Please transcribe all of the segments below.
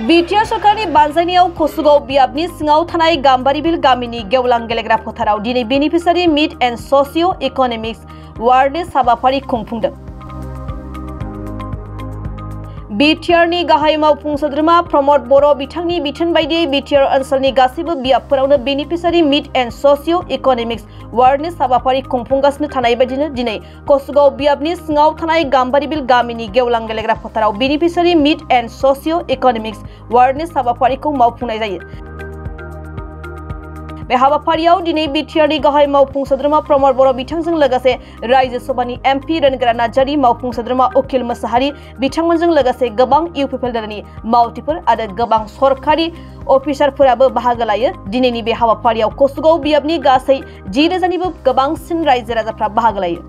BTR सरकारनि बानजायनायाव कसुगाव बियाबनि सिङाव थानाय गाम्बारिबिल गामिनि गेवलां गेलेग्रा फोथाराव दिनै बेनिफिसारि मिट एन्ड ससिय' इक'नमिक्स अवारनेस हाबाफारि खुंफुंदों। बिटिआरनि गाहाय मावफुं सोद्रोमा प्रमद बर' बिथांनि बिथोन बायदियै बिटिआर ओनसोलनि गासैबो बियाबफोरावनो बेनिफिसारि मिट एन्ड ससिय' इक'नमिक्स अवारनेस हाबाफारि खुंफुंगासिनो थानाय बायदिनो दिनै कसुगाव बियाबनि सिङाव थानाय गाम्बारिबिल गामिनि गेवलां गेलेग्रा फोथाराव बेनिफिसारि मिट एन्ड ससिय' इक'नमिक्स अवारनेस हाबाफारिखौ मावफुंनाय जायो। बे हाबाफारियाव दिनै बिटिआरनि गाहाय मावफुं सोद्रोमा प्रमद बर' बिथांजों लोगोसे रायजो सभानि एमपि रेनग्रा नार्जारि, मावफुं सोद्रोमा अखिल मोसाहारि बिथांमोनजों लोगोसे गोबां इउपिपिएलनि मावथिफोर आरो गोबां सरकारि अफिसारफोराबो बाहागो लायो। दिनैनि बे हाबाफारियाव कसुगाव बियाबनि गासै 10,000निबो गोबांसिन रायजो राजाफ्रा बाहागो लायो।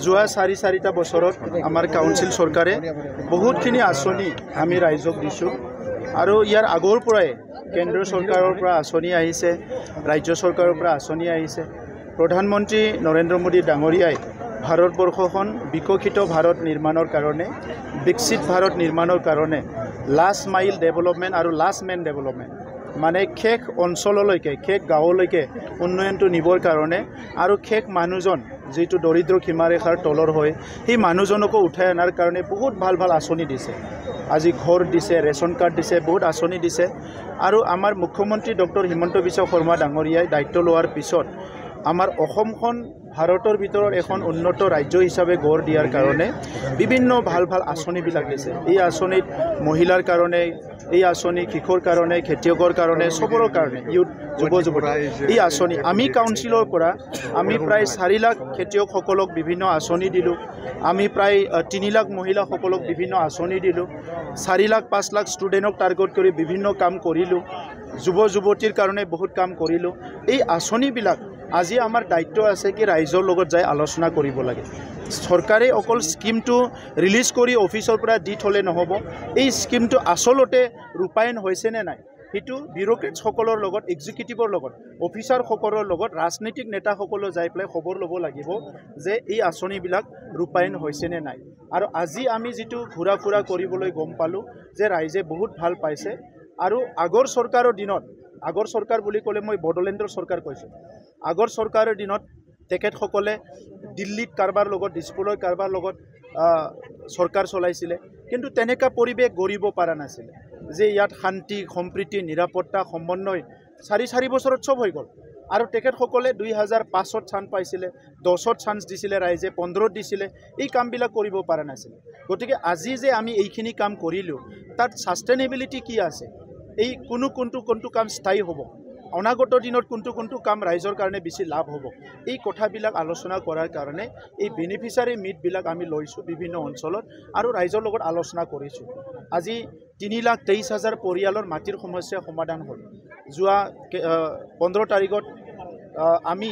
जुआ चारिटा बছৰত আমাৰ কাউন্সিল চৰকাৰে বহুতখিনি আঁচনি আমি ৰাইজক দিছোঁ আৰু ইয়াৰ আগৰ পৰাই কেন্দ্ৰ চৰকাৰৰ পৰা আঁচনি আহিছে, ৰাজ্য চৰকাৰৰ পৰা আঁচনি আহিছে। প্ৰধানমন্ত্ৰী নৰেন্দ্ৰ মোদী ডাঙৰীয়াই ভাৰতবৰ্ষখন বিকশিত ভাৰত নিৰ্মাণৰ কাৰণে, বিকশিত ভাৰত নিৰ্মাণৰ কাৰণে লাষ্ট মাইল ডেভেলপমেণ্ট আৰু লাষ্ট মেন ডেভেলপমেণ্ট মানে শেষ অঞ্চললৈকে, শেষ গাঁৱলৈকে উন্নয়নটো নিবৰ কাৰণে আৰু শেষ মানুহজন যিটো দৰিদ্ৰ সীমাৰেখাৰ তলৰ হয় সেই মানুহজনকো উঠাই অনাৰ কাৰণে বহুত ভাল ভাল আঁচনি দিছে। আজি ঘৰ দিছে, ৰেচন কাৰ্ড দিছে, বহুত আঁচনি দিছে। আৰু আমাৰ মুখ্যমন্ত্ৰী ডক্টৰ হিমন্ত বিশ্ব শৰ্মা ডাঙৰীয়াই দায়িত্ব লোৱাৰ পিছত আমাৰ অসমখন ভাৰতৰ ভিতৰত এখন উন্নত ৰাজ্য হিচাপে গঢ় দিয়াৰ কাৰণে বিভিন্ন ভাল ভাল আঁচনিবিলাক দিছে। এই আঁচনিত মহিলাৰ কাৰণে, এই আঁচনি কৃষকৰ কাৰণে, খেতিয়কৰ কাৰণে, চবৰৰ কাৰণে, ইউথ যুৱ যুৱতী এই আঁচনি আমি কাউন্সিলৰ পৰা আমি প্ৰায় 4 লাখ খেতিয়কসকলক বিভিন্ন আঁচনি দিলোঁ। আমি প্ৰায় 3 লাখ মহিলাসকলক বিভিন্ন আঁচনি দিলোঁ। 4 লাখ 5 লাখ ষ্টুডেণ্টক টাৰ্গেট কৰি বিভিন্ন কাম কৰিলোঁ। যুৱ যুৱতীৰ কাৰণে বহুত কাম কৰিলোঁ। এই আঁচনিবিলাক আজি আমাৰ দায়িত্ব আছে কি ৰাইজৰ লগত যাই আলোচনা কৰিব লাগে। চৰকাৰে অকল স্কিমটো ৰিলিজ কৰি অফিচৰ পৰা দি থলে নহ'ব। এই স্কিমটো আচলতে ৰূপায়ণ হৈছেনে নাই সেইটো বিউৰোক্ৰেটসকলৰ লগত, এক্সিকিউটিভৰ লগত, অফিচাৰসকলৰ লগত, ৰাজনৈতিক নেতাসকলে যাই পেলাই খবৰ ল'ব লাগিব যে এই আঁচনিবিলাক ৰূপায়ণ হৈছেনে নাই। আৰু আজি আমি যিটো ঘূৰা ফুৰা কৰিবলৈ গম পালোঁ যে ৰাইজে বহুত ভাল পাইছে। আৰু আগৰ চৰকাৰৰ দিনত, আগৰ চৰকাৰ বুলি ক'লে মই বড়োলেণ্ডৰ চৰকাৰ কৈছোঁ, আগৰ চৰকাৰৰ দিনত তেখেতসকলে দিল্লীত কাৰোবাৰ লগত, দিছপুৰৰ কাৰোবাৰ লগত চৰকাৰ চলাইছিলে, কিন্তু তেনেকুৱা পৰিৱেশ গঢ়িব পৰা নাছিলে যে ইয়াত শান্তি, সম্প্ৰীতি, নিৰাপত্তা, সমন্বয় 4 বছৰত চব হৈ গ'ল। আৰু তেখেতসকলে 2005ত চান্স পাইছিলে, 10ত চান্স দিছিলে, ৰাইজে 15ত দিছিলে, এই কামবিলাক কৰিব পৰা নাছিলে। গতিকে আজি যে আমি এইখিনি কাম কৰিলোঁ তাত ছাষ্টেইনেবিলিটি কি আছে, এই কোনটো কাম স্থায়ী হ'ব, অনাগত দিনত কোনটো কাম ৰাইজৰ কাৰণে বেছি লাভ হ'ব, এই কথাবিলাক আলোচনা কৰাৰ কাৰণে এই বেনিফিচাৰী মিটবিলাক আমি লৈছোঁ বিভিন্ন অঞ্চলত আৰু ৰাইজৰ লগত আলোচনা কৰিছোঁ। আজি 3,23,000 পৰিয়ালৰ মাটিৰ সমস্যা সমাধান হ'ল। যোৱা 15 তাৰিখত আমি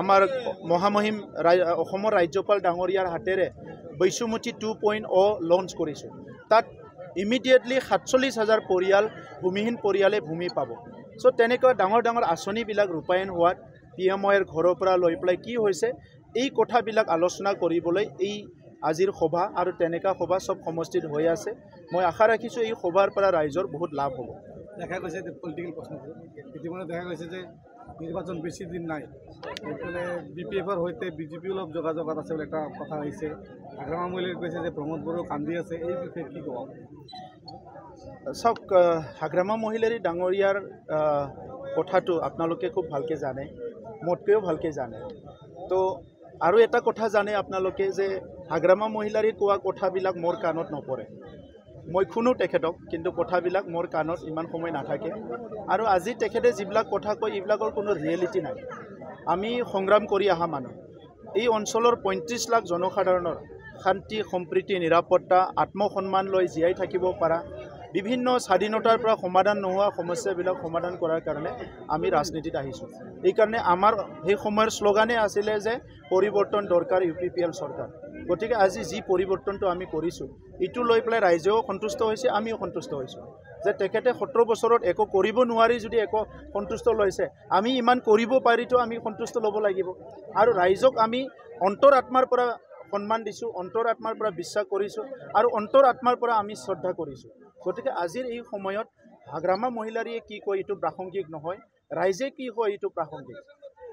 আমাৰ মহামহিম অসমৰ ৰাজ্যপাল ডাঙৰীয়াৰ হাতেৰে বৈশুমতি 2.0 লঞ্চ কৰিছোঁ। তাত ইমিডিয়েটলি 47,000 পৰিয়াল, ভূমিহীন পৰিয়ালে ভূমি পাব। চ' তেনেকুৱা ডাঙৰ ডাঙৰ আঁচনিবিলাক ৰূপায়ণ হোৱাত PMOৰ ঘৰৰ পৰা লৈ পেলাই কি হৈছে এই কথাবিলাক আলোচনা কৰিবলৈ এই আজিৰ সভা আৰু তেনেকুৱা সভা চব সমষ্টিত হৈ আছে। মই আশা ৰাখিছোঁ এই সভাৰ পৰা ৰাইজৰ বহুত লাভ হ'ব। দেখা গৈছে যে পলিটিকেল প্ৰশ্নটো ইতিমধ্যে দেখা গৈছে যে নিৰ্বাচন বেছি দিন নাই, এইফালে BPFৰ সৈতে BJP অলপ যোগাযোগত আছে বুলি এটা কথা হৈছে। হাগ্ৰামা মহিলাই কৈছে যে প্ৰমোদ বড়ো কান্দি আছে, এই বিষয়ে কি ক'ব? চাওক, হাগ্ৰামা মহিলাৰী ডাঙৰীয়াৰ কথাটো আপোনালোকে খুব ভালকৈ জানে, মোতকৈও ভালকৈ জানে। তো আৰু এটা কথা জানে আপোনালোকে যে হাগ্ৰামা মহিলাৰী কোৱা কথাবিলাক মোৰ কাণত নপৰে। মই শুনো তেখেতক, কিন্তু কথাবিলাক মোৰ কাণত ইমান সময় নাথাকে। আৰু আজি তেখেতে যিবিলাক কথা কয় এইবিলাকৰ কোনো ৰিয়েলিটি নাই। আমি সংগ্ৰাম কৰি অহা মানুহ, এই অঞ্চলৰ 35 লাখ জনসাধাৰণৰ শান্তি, সম্প্ৰীতি, নিৰাপত্তা, আত্মসন্মান লৈ জীয়াই থাকিব পৰা, বিভিন্ন স্বাধীনতাৰ পৰা সমাধান নোহোৱা সমস্যাবিলাক সমাধান কৰাৰ কাৰণে আমি ৰাজনীতিত আহিছোঁ। এইকাৰণে আমাৰ সেই সময়ৰ শ্লোগানে আছিলে যে পৰিৱৰ্তন দৰকাৰ, UPPL চৰকাৰ। গতিকে আজি যি পৰিৱৰ্তনটো আমি কৰিছোঁ এইটো লৈ পেলাই ৰাইজেও সন্তুষ্ট হৈছে, আমিও সন্তুষ্ট হৈছোঁ যে তেখেতে 17 বছৰত একো কৰিব নোৱাৰি যদি একো সন্তুষ্ট লৈছে, আমি ইমান কৰিব পাৰিতো আমি সন্তুষ্ট ল'ব লাগিব। আৰু ৰাইজক আমি অন্তৰ আত্মাৰ পৰা সন্মান দিছোঁ, অন্তৰ আত্মাৰ পৰা বিশ্বাস কৰিছোঁ আৰু অন্তৰ আত্মাৰ পৰা আমি শ্ৰদ্ধা কৰিছোঁ। গতিকে আজিৰ এই সময়ত হাগ্ৰামা মহিলাৰীয়ে কি কয় এইটো প্ৰাসংগিক নহয়, ৰাইজে কি কয় এইটো প্ৰাসংগিক।